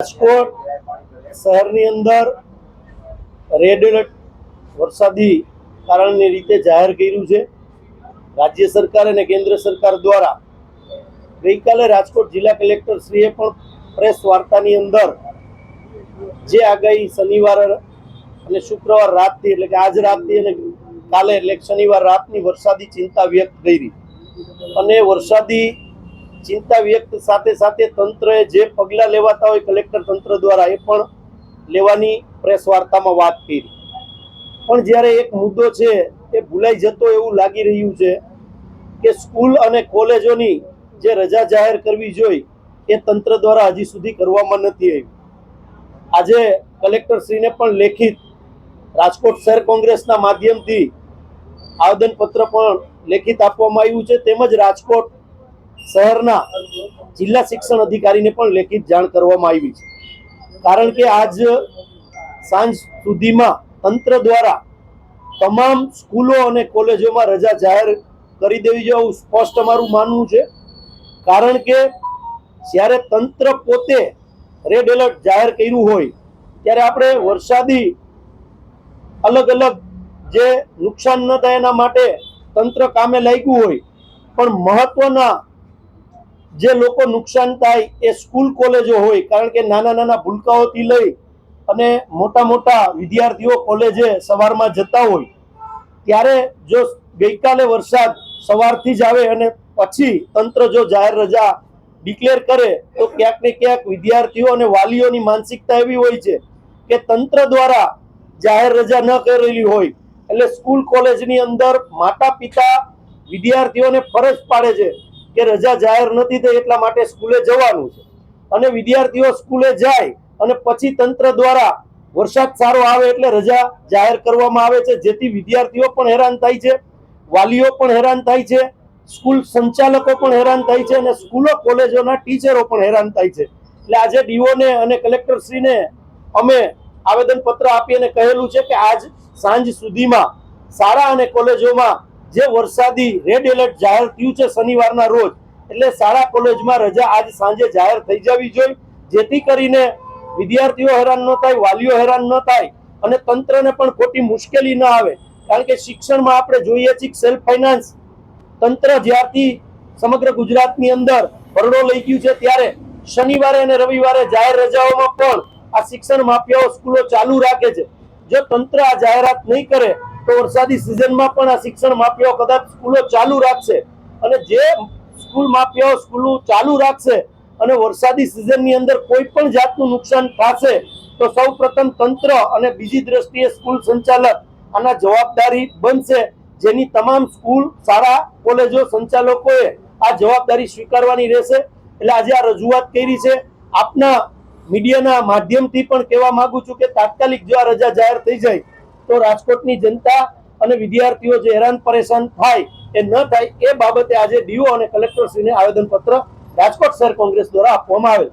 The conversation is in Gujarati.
રાજકોટ શહેરની અંદર રેડ એલર્ટ વરસાદી કારણની રીતે જાહેર કર્યું છે. રાજ્ય સરકાર અને કેન્દ્ર સરકાર દ્વારા ગઈકાલે રાજકોટ જિલ્લા કલેક્ટર શ્રીએ પણ પ્રેસ વાર્તાની અંદર જે આગાહી શનિવાર અને શુક્રવાર રાતથી એટલે કે આજ રાતથી અને કાલે એટલે શનિવાર રાતની વરસાદી ચિંતા વ્યક્ત કરી અને વરસાદી ચિંતા વ્યક્ત સાથે સાથે તંત્રએ જે પગલાં લેવાતા હોય કલેક્ટર તંત્ર દ્વારા એ પણ લેવાની પ્રેસ વાર્તામાં વાત કરી. પણ જ્યારે એક મુદ્દો છે એ ભૂલાઈ જતો એવું લાગી રહ્યું છે કે સ્કૂલ અને કોલેજોની જે રજા જાહેર કરવી જોઈએ એ તંત્ર દ્વારા હજી સુધી કરવામાં નથી આવી. આજે કલેક્ટરશ્રીને પણ લેખિત રાજકોટ શહેર કોંગ્રેસના માધ્યમથી આવેદનપત્ર પણ લેખિત આપવામાં આવ્યું છે. તેમજ રાજકોટ શહેરના જિલ્લા શિક્ષણ અધિકારીને પણ લેખિત જાણ કરવામાં આવી છે. કારણ કે આજ સાંજ સુધીમાં તંત્ર દ્વારા તમામ સ્કૂલો અને કોલેજોમાં રજા જાહેર કરી દેવી જોઈએ એવું સ્પષ્ટ અમારું માનવું છે. કારણ કે જ્યારે તંત્ર પોતે રેડ એલર્ટ જાહેર કર્યું હોય ત્યારે આપણે વરસાદી અલગ અલગ જે નુકસાન ન થાય એના માટે તંત્ર કામે લાગ્યું હોય, પણ મહત્વના જે લોકો નુકસાન થાય એ સ્કૂલ કોલેજો હોય. કારણ કે નાના નાના ભૂલકાઓથી લઈ અને મોટા મોટા વિદ્યાર્થીઓ કોલેજે સવારમાં જતા હોય ત્યારે જો ગઈકાલે વરસાદ સવારથી જ આવે અને પછી તંત્ર જો જાહેર રજા ડિક્લેર કરે તો ક્યાંક ને ક્યાંક વિદ્યાર્થીઓ અને વાલીઓની માનસિકતા એવી હોય છે કે તંત્ર દ્વારા જાહેર રજા ન કરેલી હોય એટલે સ્કૂલ કોલેજની અંદર માતા પિતા વિદ્યાર્થીઓને ફરજ પાડે છે કે રજા જાહેર નથી થઈ એટલા માટે સ્કૂલે જવાનું છે. અને વિદ્યાર્થીઓ સ્કૂલે જાય અને પછી તંત્ર દ્વારા વરસાદ સારો આવે એટલે રજા જાહેર કરવામાં આવે છે, જેથી વિદ્યાર્થીઓ પણ હેરાન થાય છે, વાલીઓ પણ હેરાન થાય છે, સ્કૂલ સંચાલકો પણ હેરાન થાય છે અને સ્કૂલો કોલેજોના ટીચરો પણ હેરાન થાય છે. એટલે આજે ડીઓને અને કલેક્ટરશ્રીને અમે આવેદનપત્ર આપી અને કહેલું છે કે આજ સાંજ સુધીમાં શાળા અને કોલેજોમાં જે વરસાદી રેડ એલર્ટ જાહેર થયું છે શનિવારના રોજ, એટલે શાળા કોલેજમાં રજા આજ સાંજે જાહેર થઈ જવી જોઈએ, જેથી કરીને વિદ્યાર્થીઓ હેરાન ન થાય, વાલીઓ હેરાન ન થાય અને તંત્રને પણ ખોટી મુશ્કેલી ન આવે. કારણ કે શિક્ષણમાં આપણે જોઈએ છીએ સેલ્ફ ફાઇનાન્સ તંત્ર જ્યારથી સમગ્ર ગુજરાતની અંદર ભરડો લઈ ગયું છે ત્યારે શનિવારે અને રવિવારે જાહેર રજાઓમાં પણ આ શિક્ષણ માફિયાઓ સ્કૂલો ચાલુ રાખે છે. જો તંત્ર આ જાહેરાત નહીં કરે તો વરસાદી સિઝનમાં પણ આ શિક્ષણ માફિયાઓ કદાચ સ્કૂલો ચાલુ રાખશે અને જે સ્કૂલ માફિયાઓ સ્કૂલો ચાલુ રાખશે અને વરસાદી સિઝનની અંદર કોઈ પણ જાતનું નુકસાન થશે તો સૌ પ્રથમ તંત્ર અને બીજી દ્રષ્ટિએ સ્કૂલ સંચાલક આના જવાબદારી બનશે, જેની તમામ સ્કૂલ શાળા કોલેજો સંચાલકોએ આ જવાબદારી સ્વીકારવાની રહેશે. એટલે આજે આ રજૂઆત કરી છે. આપના મીડિયાના માધ્યમથી પણ કહેવા માંગુ છું કે તાત્કાલિક જો આ રજા જાહેર થઈ જાય તો રાજકોટની જનતા અને વિદ્યાર્થીઓ જે હેરાન પરેશાન થાય એ ન થાય એ બાબતે આજે ડીઓ અને કલેક્ટરશ્રીને આવેદનપત્ર રાજકોટ શહેર કોંગ્રેસ દ્વારા આપવામાં આવેલ.